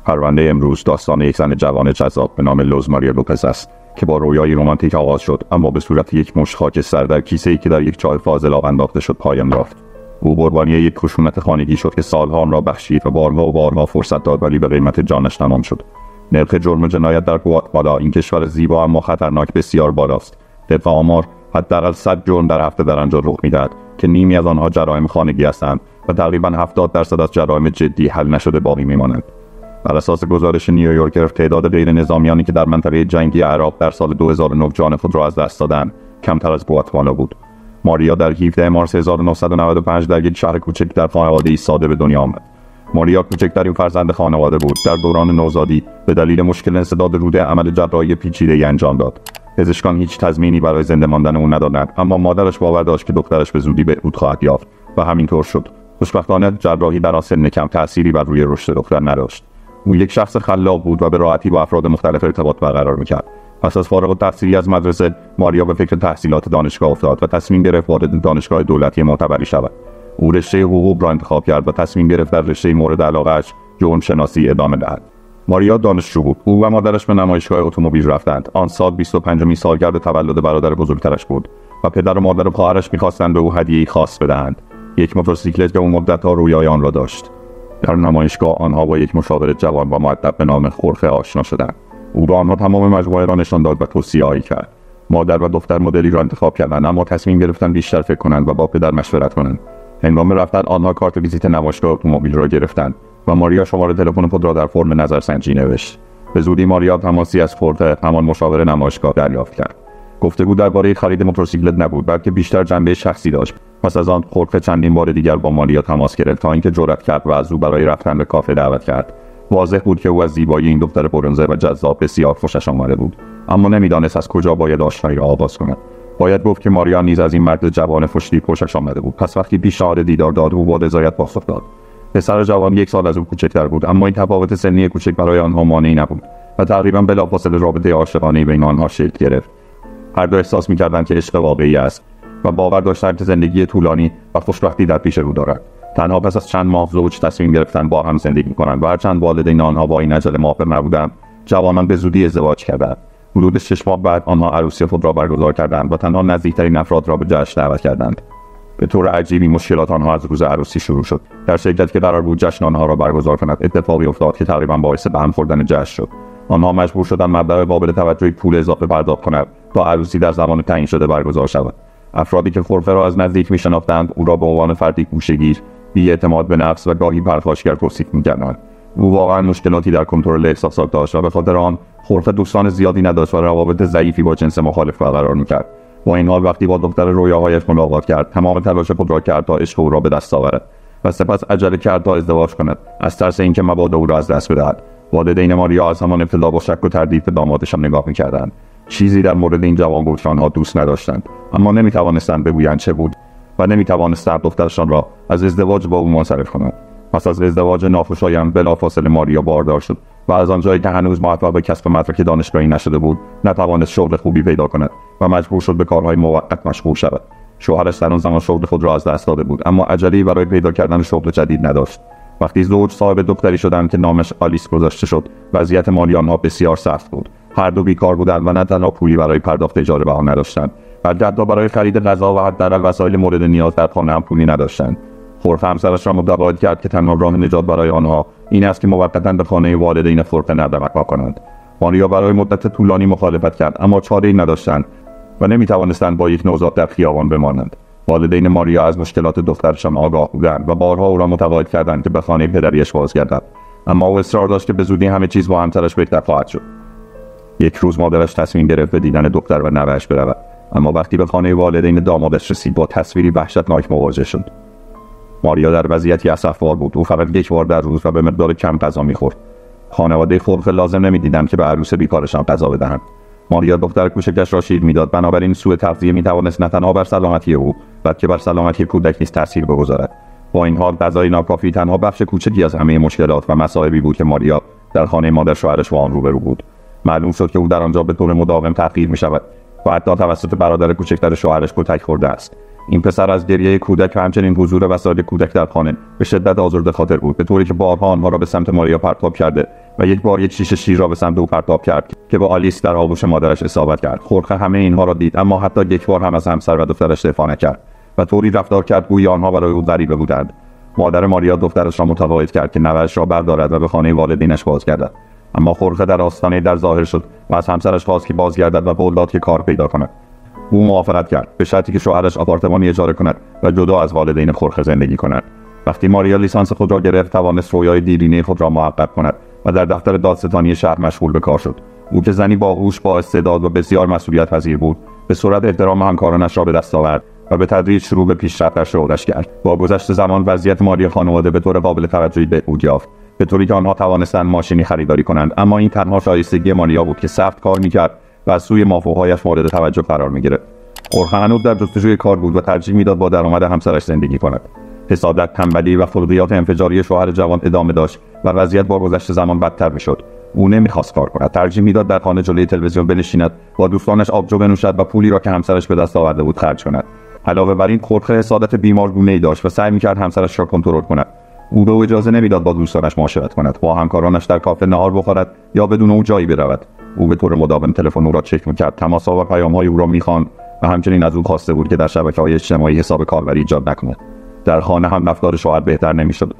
پرونده امروز داستان یک زن جوان جذاب به نام لوز ماریا لوپز است که با رویایی رمانتیک آغاز شد، اما به صورت یک مشت خاکستر در کیسه‌ای که در یک چاه فاضلاب انداخته شد پایان یافت. او قربانی یک خشونت خانگی شد که سالها آن را بخشید و بارها فرصت داد، ولی به قیمت جانش تمام شد. نرخ جرم و جنایت در گواتمالا، این کشور زیبا اما خطرناک، بسیار بالاست. طبق آمار حداقل 100 جرم در هفته در آنجا رخ می‌دهد که نیمی از آنها جرایم خانگی هستند و تقریباً 70% از جرایم جدی حل نشده باقی می‌مانند. بر اساس گزارش نیویورکر، تعداد غیر نظامیانی که در منطقه جنگی عراق در سال 2009 جان خود را از دست دادند کمتر از گواتمالا بود. ماریا در 17 مارس 1995 در یک شهر کوچک در خانواده‌ای ساده به دنیا آمد. ماریا کوچکترین فرزند خانواده بود. در دوران نوزادی به دلیل مشکل انسداد روده عمل جراحی پیچیده‌ای انجام داد. پزشکان هیچ تضمینی برای زنده ماندن او ندادند، اما مادرش باور داشت که دخترش به زودی بهبود خواهد یافت و همینطور شد. خوشبختانه جراحی در آن سن کم تأثیری بر روی رشد دختر نداشت. او یک شخص خلاق بود و به راحتی با افراد مختلف ارتباط برقرار می‌کرد. پس از فارغ التحصیلی از مدرسه، ماریا به فکر تحصیلات دانشگاه افتاد و تصمیم گرفت وارد دانشگاه دولتی معتبری شود. او رشته حقوق را انتخاب کرد و تصمیم گرفت در رشته مورد علاقه‌اش، جرم شناسی، ادامه دهد. ماریا دانشجو بود. او و مادرش به نمایشگاه اتومبیل رفتند. آن سال 25مین سالگرد تولد برادر بزرگترش بود و پدر و مادر خواهرش می‌خواستند به او هدیه‌ای خاص بدهند. یک موتورسیکلت که او مدت‌ها رویای آن را داشت. در نمایشگاه آنها با یک مشاور جوان و مؤدب به نام خورخه آشنا شدند. او به آنها تمام مجموعه را نشان داد و توصیه‌ای کرد. مادر و دختر مدلی را انتخاب کردند، اما تصمیم گرفتند بیشتر فکر کنند و با پدر مشورت کنند. هنگام رفتن آنها کارت ویزیت نمایشگاه اتومبیل را گرفتند و ماریا شماره تلفن خود را در فرم نظرسنجی نوشت. به زودی ماریا تماسی از خورخه، همان مشاور نمایشگاه، دریافت کرد. گفتگو درباره خرید موتورسیکلت نبود، بلکه بیشتر جنبه شخصی داشت. پس از آن خورخه چندین بار دیگر با ماریا تماس گرفت تا اینکه جرأت کرد و از او برای رفتن به کافه دعوت کرد. واضح بود که او از زیبایی این دختر برنزه و جذاب بسیار خوشش آمده بود، اما نمیدانست از کجا باید آشنایی را آغاز کند. باید گفت که ماریا نیز از این مرد جوان خوش‌تیپ خوشش آمده بود. پس وقتی پیشنهاد دیدار داد، او با رضایت پاسخ داد. پسر جوان 1 سال از او کوچکتر بود، اما این تفاوت سنی کوچک برای آنها مانعی نبود و تقریبا بلافاصله رابطه عاشقانه‌ای بین آنها شکل گرفت. هر دو احساس می‌کردند که عشق واقعی است و باور داشتند که زندگی طولانی و خوشبختی در پیش رو دارد. تنها پس از چند ماه زوج تصمیم گرفتند با هم زندگی کنند و هرچند والدین آنها با این عجله موافق نبودند، جوانان به زودی ازدواج کردند. حدود 6 ماه بعد آنها عروسی خود را برگزار کردند و تنها نزدیکترین افراد را به جشن دعوت کردند. به طور عجیبی مشکلات آنها از روز عروسی شروع شد. در شرکتی که قرار بود جشن آنها را برگزار کند، اتفاقی افتاد که تقریبا باعث به هم خوردن جشن شد. آنها مجبور شدند مبلغ قابل توجهی پول اضافه پرداخت کنند تا عروسی در زمان تعیین شده برگزار شود. افرادی که خورخه را از نزدیک می‌شناختند، او را به عنوان فردی گوشه‌گیر، بی‌اعتماد به نفس و گاهی پرخاشگر توصیف می‌کردند. او واقعا مشکلاتی در کنترل احساسات داشت و به خاطر آن خورخه دوستان زیادی نداشت و روابط ضعیفی با جنس مخالف برقرار می‌کرد. با این حال وقتی با دختر رویاهایش ملاقات کرد، تمام تلاش خود را کرد تا عشق او را به دست آورد و سپس عجله کرد تا ازدواج کند، از ترس اینکه مبادا او را از دست بدهد. والدین ماریا از همان ابتدا با شک و تردید به دامادشان نگاه می‌کردند. چیزی در مورد این جوان بود که آنها دوست نداشتند، اما نمی‌توانستند بگویند چه بود و نمی‌توانستند دخترشان را از ازدواج با او منصرف کنند. پس از ازدواج ناخوشایند بلافاصله ماریا باردار شد و از آنجایی که هنوز موفق به کسب مدرک دانشگاهی نشده بود، نتوانست شغل خوبی پیدا کند و مجبور شد به کارهای موقت مشغول شود. شوهرش در آن زمان شغل خود را از دست داده بود، اما عجله‌ای برای پیدا کردن شغل جدید نداشت. وقتی زوج صاحب دختری شدند که نامش آلیس گذاشته شد، وضعیت مالی آنها بسیار سخت بود. هر دو بیکار بودند و نه تنها پولی برای پرداخت اجاره به آن نداشتند، بلکه حتی برای خرید غذا و حداقل وسایل مورد نیاز در خانه هم پولی نداشتند. خورخه همسرش را متقاعد کرد که تنها راه نجات برای آنها این است که موقتا به خانه والدین خورخه نقل کنند. ماریا برای مدت طولانی مخالفت کرد، اما چاره‌ای نداشتند و نمی‌توانستند با یک نوزاد در خیابان بمانند. والدین ماریا از مشکلات دخترشان آگاه بودند و بارها او را متقاعد کردند که به خانه پدریش بازگردد، اما او اصرار داشت که به زودی همه چیز با همسرش بهتر خواهد شد. یک روز مادرش تصمیم گرفت به دیدن دختر و نوه‌اش برود، اما وقتی به خانه والدین دامادش رسید با تصویری وحشتناک مواجه شد. ماریا در وضعیتی اسفبار بود. او فقط 1 بار در روز و به مقدار کم غذا می‌خورد. خانواده خورخه لازم نمی‌دیدند که به عروس بیکارشان غذا بدهند. ماریا دختر کوچکش را شیر می‌داد، بنابراین سوء تغذیه می‌توانست نه تنها بر سلامتی او بلکه بر سلامتی کودک نیز تأثیر بگذارد. با این حال غذای ناکافی تنها بخش کوچکی از همه مشکلات و مصائبی بود که ماریا در خانه مادر شوهرش با آن روبرو بود. معلوم شد که او در آنجا به طور مداوم تحقیر می‌شود و حتی توسط برادر کوچکتر شوهرش کتک خورده است. این پسر از گریه کودک و همچنین حضور وسایل کودک در خانه به شدت آزرده خاطر بود، به طوری که بارها آنها را به سمت ماریا پرتاب کرده و یک بار یک شیشه شیر را به سمت او پرتاب کرد که با آلیس در آغوش مادرش اصابت کرد. خورخه همه اینها را دید، اما حتی یک بار هم از همسر و دخترش دفاع نکرد و طوری رفتار کرد گویا آنها برای او غریبه بودند. مادر ماریا دخترش را متقاعد کرد که نوه‌اش را بردارد و به خانه والدینش بازگردد، اما خورخه در آستانه در ظاهر شد و از همسرش خواست که بازگردد و قول داد که کار پیدا کند. او موافقت کرد به شرطی که شوهرش آپارتمانی اجاره کند و جدا از والدین خورخه زندگی کند. وقتی ماریا لیسانس خود را گرفت، توانست رویای دیرینه خود را محقق کند و در دفتر دادستانی شهر مشغول به کار شد. او که زنی باهوش، با استعداد و بسیار مسئولیت پذیر بود، به سرعت احترام همکارانش را به دست آورد و به تدریج شروع به پیشرفت در شغلش کرد. با گذشت زمان وضعیت مالی خانواده به طور قابل توجهی بهبود یافت، به طوری که آنها توانستند ماشینی خریداری کنند، اما این تنها شایستگی ماریا بود که سخت کار می‌کرد و از سوی مافوق‌هایش مورد توجه قرار می‌گرفت. خورخه هنوز در جستجوی کار بود و ترجیح می‌داد با درآمد همسرش زندگی کند. حسادت، تنبلی و خلقیات انفجاری شوهر جوان ادامه داشت و وضعیت با گذشت زمان بدتر می‌شد. او نمی‌خواست کار کند، ترجیح می‌داد در خانه جلوی تلویزیون بنشیند، با دوستانش آبجو بنوشد و پولی را که همسرش به دست آورده بود خرج کند. علاوه بر این، خورخه حسادت بیمارگونه‌ای داشت و سعی می‌کرد همسرش را کنترل کند. او به او اجازه نمیداد با دوستانش معاشرت کند، با همکارانش در کافه نهار بخورد یا بدون او جایی برود. او به طور مداوم تلفن او را چک می‌کرد، تماس‌ها و پیام‌های او را می‌خواند و همچنین از او خواسته بود که در شبکه‌های اجتماعی حساب کاربری ایجاد نکند. در خانه هم رفتار شوهر بهتر نمی‌شد.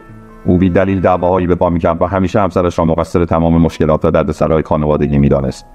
او بی دلیل دعواهایی به پا می‌کرد و همیشه همسرش را مقصر تمام مشکلات و دردسرای خانوادگی می‌دانست.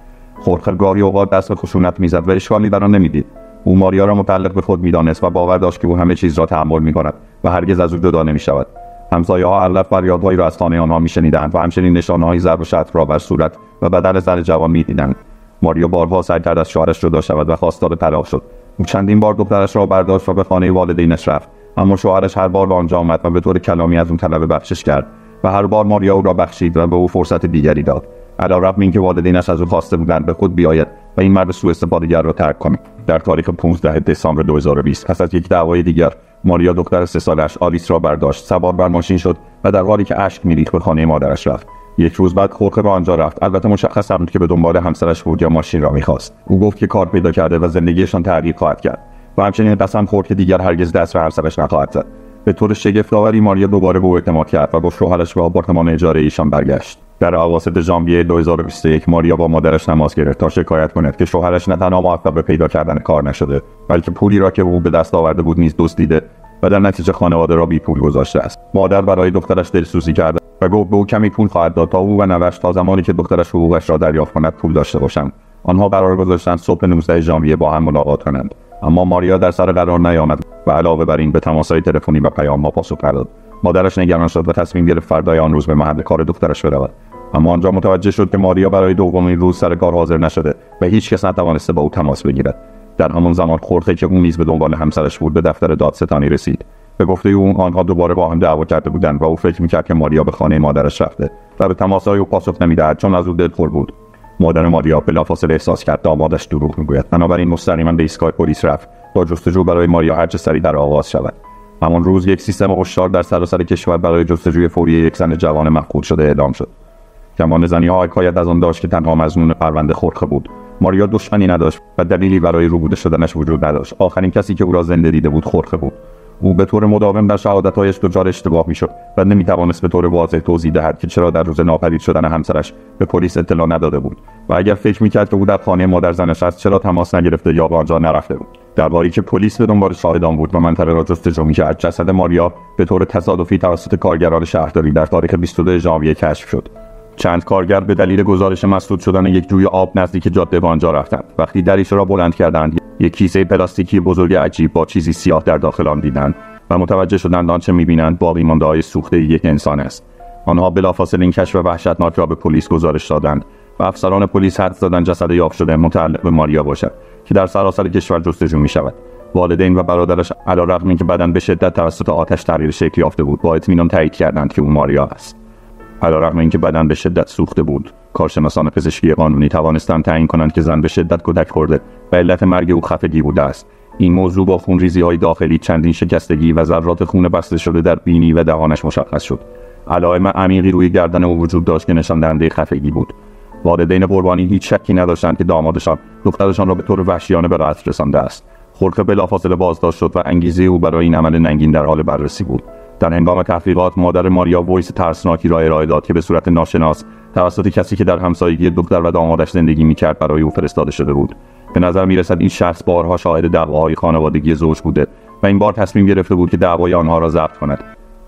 خورخه گاهی اوقات دست به خشونت می‌زد و اشکالی در آن نمی‌دید. او ماریا را متعلق به خود می‌دانست و باور داشت که او همه چیز را تحمل می‌کند و هرگز از او جدا نمی‌شود. همسایه‌ها علت فریادهایی را از خانه آنها می‌شنیدند و همچنین نشانه‌های ضرب و شتم را بر صورت و بدن زن جوان می‌دیدند. ماریا بارها سعی کرد از شوهرش جدا شود و خواستار طلاق شد. او چندین بار دخترش را برداشت و به خانه والدینش رفت، اما شوهرش هر بار به آنجا آمد و به طور کلامی از اون طلب بخشش کرد و هر بار ماریا او را بخشید و به او فرصت دیگری داد، علیرغم اینکه والدینش از او خواسته بودند به خود بیاید و این مرد سوءاستفاده‌گر را ترک کند. در تاریخ 15 دسامبر 2020 پس از یک دعوای دیگر، ماریا دختر 3 سالش آلیس را برداشت، سوار بر ماشین شد و در حالی که اشک می‌ریخت به خانه مادرش رفت. یک روز بعد خورخه به آنجا رفت. البته مشخص نبود که به دنبال همسرش بود یا ماشین را می‌خواست. او گفت که کار پیدا کرده و زندگیشان تغییر خواهد کرد و همچنین قسم خورد که دیگر هرگز دست به همسرش نخواهد زد. به طور شگفت‌آوری ماریا دوباره به او اعتماد کرد و با شوهرش به آپارتمان اجاره ایشان برگشت. در اواسط ژانویه 2021 ماریا با مادرش تماس گرفت تا شکایت کند که شوهرش نه تنها موفق به پیدا کردن کار نشده، بلکه پولی را که او به دست آورده بود نیز دزدیده و در نتیجه خانواده را بی پول گذاشته است. مادر برای دخترش دلسوزی کرد و گفت به او کمی پول خواهد داد تا او و نوه‌اش تا زمانی که دخترش حقوقش را دریافت کند پول داشته باشند. آنها قرار گذاشتند صبح 19 ژانویه با هم ملاقات کنند، اما ماریا در سر قرار نیامد و علاوه بر این به تماس‌های تلفنی و پیام‌ها پاسخ نداد. مادرش نگران شد و تصمیم گرفت فردای آن روز به محل کار دخترش برود، اما آنجا متوجه شد که ماریا برای دومین روز سر کار حاضر نشده و هیچ کس نتوانسته با او تماس بگیرد. در همان زمان خورخه که اون نیز به دنبال همسرش بود به دفتر دادستانی رسید. به گفته او آنها دوباره با هم دعوا کرده بودند و او فکر می‌کرد که ماریا به خانه مادرش رفته و به تماس‌های او پاسخ نمی‌دهد چون از او دلخور بود. مادر ماریا بلافاصله احساس کرد دامادش دروغ میگوید، بنابراین مستقیما به ایستگاه پلیس رفت تا جستجو برای ماریا هرچه سریعتر آغاز شود. همان روز یک سیستم هشدار در سراسر کشور برای جستجوی فوری یک زن جوان مفقود شده اعلام شد. کمان زنی‌ها حکایت از آن داشت که تنها مظنون پرونده خورخه بود. ماریا دشمنی نداشت و دلیلی برای روبوده شدنش وجود نداشت. آخرین کسی که او را زنده دیده بود خورخه بود. او به طور مداوم در شهادت‌هایش دچار اشتباه می‌شد و نمی‌توانست به طور واضح توضیح دهد که چرا در روز ناپدید شدن همسرش به پلیس اطلاع نداده بود و اگر فکر می‌کرد که او در خانه مادر زنش است چرا تماس نگرفته یا به آنجا نرفته بود. در حالی که پلیس به دنبال شاهدان بود و منطقه را جستجو می‌کرد، جسد ماریا به طور تصادفی توسط کارگران شهرداری در تاریخ 22 ژانویه کشف شد. چند کارگر به دلیل گزارش مسدود شدن یک جوی آب نزدیک جاده به آنجا رفتند. وقتی دریچه را بلند کردند، یک کیسه پلاستیکی بزرگ عجیب با چیزی سیاه در داخل آن دیدند و متوجه شدند آنچه می‌بینند باقی مانده‌های سوخته یک انسان است. آنها بلافاصله این کشف وحشتناک را به پلیس گزارش دادند و افسران پلیس حدس زدند جسد یافت شده متعلق به ماریا باشد که در سراسر کشور جستجو می‌شود. والدین و برادرش علیرغم اینکه بدن به شدت توسط آتش تغییر شکل یافته بود، با اطمینان تایید کردند که او ماریا است. علیرغم اینکه بدن به شدت سوخته بود، کارشناسان پزشکی قانونی توانستند تعیین کنند که زن به شدت کتک خورده و علت مرگ او خفگی بوده است. این موضوع با خونریزی‌های داخلی، چندین شکستگی و ذرات خون بسته شده در بینی و دهانش مشخص شد. علائم عمیقی روی گردن او وجود داشت که نشان دهنده خفگی بود. والدین قربانی هیچ شکی نداشتند که دامادشان دخترشان را به طور وحشیانه به قتل رسانده است. خورخه بلافاصله بازداشت شد و انگیزه او برای این عمل ننگین در حال بررسی بود. در هنگام تحقیقات مادر ماریا وایس ترسناکی را ارائه داد که به صورت ناشناس توسط کسی که در همسایگی دختر و دامادش زندگی می‌کرد برای او فرستاده شده بود. به نظر می‌رسد این شخص بارها شاهد دعواهای خانوادگی زوج بوده و این بار تصمیم گرفته بود که دعوای آنها را ضبط کند.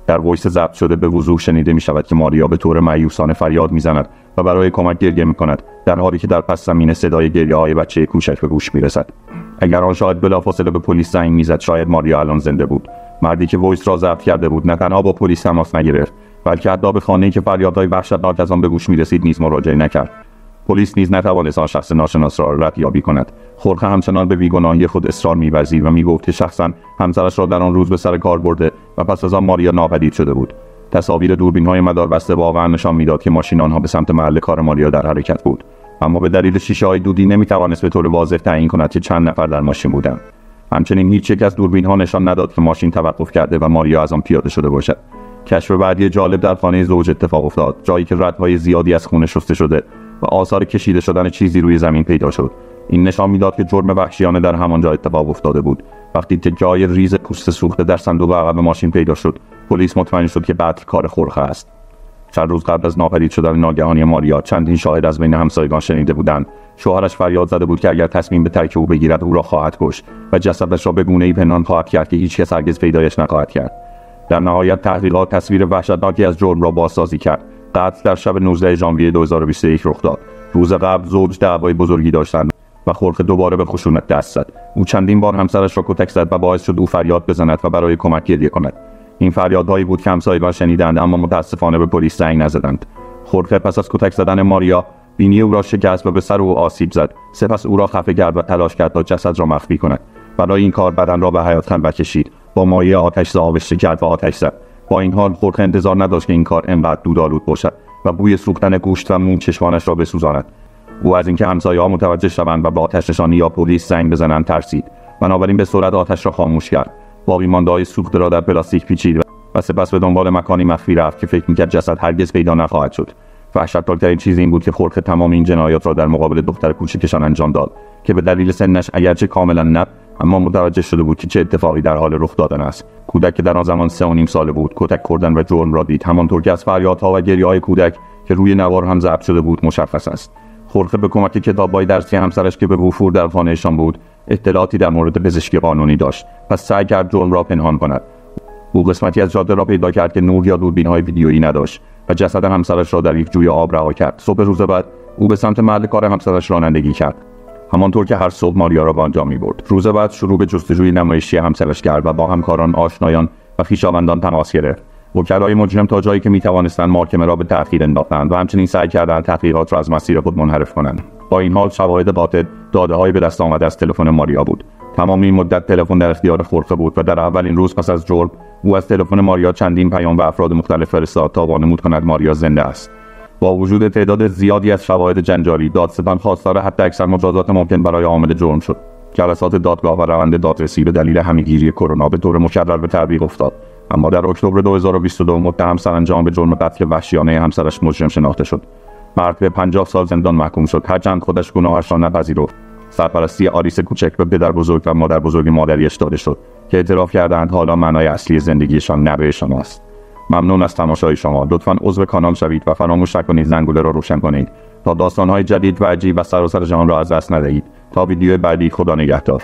در وایس ضبط شده به وضوح شنیده می‌شود که ماریا به طور مایوسانه فریاد می‌زند و برای کمک گریه می‌کند، در حالی که در پس زمینه صدای گریه‌های بچه کوچک به گوش می‌رسد. اگر آن شاهد بلافاصله به پلیس زنگ می‌زد، شاید ماریا الان زنده بود. مردی که وایس را ضبط کرده بود نه تنها با پلیس تماس نگرفت، بلکه حتی به خانه‌ای که فریادهای وحشتناک از آن به گوش می‌رسید نیز مراجعه نکرد. پلیس نیز نتوانست آن شخص ناشناس را ردیابی کند. خورخه همچنان به بیگناهی خود اصرار می‌ورزید و می‌گفت که شخصاً همسرش را در آن روز به سر کار برده و پس از آن ماریا ناپدید شده بود. تصاویر دوربین‌های مداربسته واقعاً نشان می‌داد که ماشین آنها به سمت محل کار ماریا در حرکت بود، اما به دلیل شیشه‌های دودی نمی‌توانست به طور واضح تعیین کند که چند نفر در ماشین بودند. همچنین هیچ یک از دوربین‌ها نشان نداد که ماشین توقف کرده و ماریا از آن پیاده شده باشد. کشف بعدی جالب در خانه زوج اتفاق افتاد، جایی که ردهای زیادی از خون شسته شده و آثار کشیده شدن چیزی روی زمین پیدا شد. این نشان می‌داد که جرم وحشیانه در همانجا اتفاق افتاده بود. وقتی تکه‌های ریز پوست سوخته در صندوق عقب ماشین پیدا شد، پلیس مطمئن شد که قتل کار خورخه است. چند روز قبل از ناپدید شدن ناگهانی ماریا، چندین شاهد از بین همسایگان شنیده بودند شوهرش فریاد زده بود که اگر تصمیم به ترک او بگیرد او را خواهد کشت و جسدش را به گونه‌ای پنهان خواهد کرد که هیچ کس هرگز پیدایش نخواهد کرد. در نهایت تحقیقات تصویر وحشتناکی از جرم را بازسازی کرد. قتل در شب 19 ژانویه 2021 رخ داد. روز قبل زوج دعوای بزرگی داشتند و خورخه دوباره به خشونت دست زد. او چندین بار همسرش را کتک زد و باعث شد او فریاد بزند و برای کمک گریه کند. این فریادهایی بود که همسایگان شنیدند، اما متاسفانه به پلیس زنگ نزدند. خورخه پس از کتک زدن ماریا بینی او را شکست و به سر او آسیب زد. سپس او را خفه کرد و تلاش کرد تا جسد را مخفی کند. برای این کار بدن را به حیات خلوت کشید، با مایع آتش آویخته کرد و آتش زد. با این حال خورخه انتظار نداشت که این کار انقدر دودآلود باشد و بوی سوختن گوشت و مو چشمانش را بسوزاند. او از اینکه همسایه‌ها متوجه شوند و به آتش نشانی یا پلیس زنگ بزنند ترسید، بنابراین به سرعت آتش را خاموش کرد. باقی مانده‌های سوخته را در پلاستیک پیچید و سپس به دنبال مکانی مخفی رفت که فکر می‌کرد جسد هرگز پیدا نخواهد شد. وحشتناک‌ترین چیز این بود که خورخه تمام این جنایات را در مقابل دختر کوچکشان انجام داد که به دلیل سنش اگرچه کاملا نه، اما متوجه شده بود که چه اتفاقی در حال رخ دادن است. کودک که در آن زمان 3.5 ساله بود کتک خوردن و جرم را دید، همانطور که از فریادها و گریه‌های کودک که روی نوار هم ضبط شده بود مشخص است. خورخه به کمک کتاب‌های درسی همسرش که به وفور در خانه‌شان بود اطلاعاتی در مورد پزشکی قانونی داشت، پس سعی کرد جرم را پنهان کند. او قسمتی از جاده را پیدا کرد که نور یا دوربین‌های ویدیویی نداشت و جسد همسرش را در یک جوی آب رها کرد. صبح روز بعد او به سمت محل کار همسرش رانندگی کرد، همانطور که هر صبح ماریا را به آنجا می‌برد. روز بعد شروع به جستجوی نمایشی همسرش کرد و با همکاران، آشنایان و خویشاوندان تماس گرفت. وکلای مجرم تا جایی که می‌توانستند محاکمه را به تأخیر انداختند و همچنین سعی کردند تحقیقات را از مسیر خود منحرف کنند. با این حال شواهد قاطع داده‌های به دست آمده از تلفن ماریا بود. تمام این مدت تلفن در اختیار خورخه بود و در اولین روز پس از جرم او از تلفن ماریا چندین پیام به افراد مختلف فرستاد تا وانمود کند ماریا زنده است. با وجود تعداد زیادی از شواهد جنجالی، دادستان خواستار حداکثر مجازات ممکن برای عامل جرم شد. جلسات دادگاه و روند دادرسی به دلیل همهگیری کرونا به طور مکرر به تعویق افتاد، اما در اکتبر 2022 متهم سرانجام به جرم قتل وحشیانه همسرش مجرم شناخته شد. مرد به 50 سال زندان محکوم شد، هرچند خودش گناهش را نپذیرفت. سرپرستی آریس کوچک به پدر بزرگ و مادر بزرگ مادریش داده شد که اعتراف کردند حالا معنای اصلی زندگیشان نوه شماست. ممنون از تماشای شما. لطفاً عضو کانال شوید و فراموش نکنید زنگوله را روشن کنید تا داستان‌های جدید و عجیب و سراسر جهان را از دست ندهید. تا ویدیو بعدی، خدا نگهدار.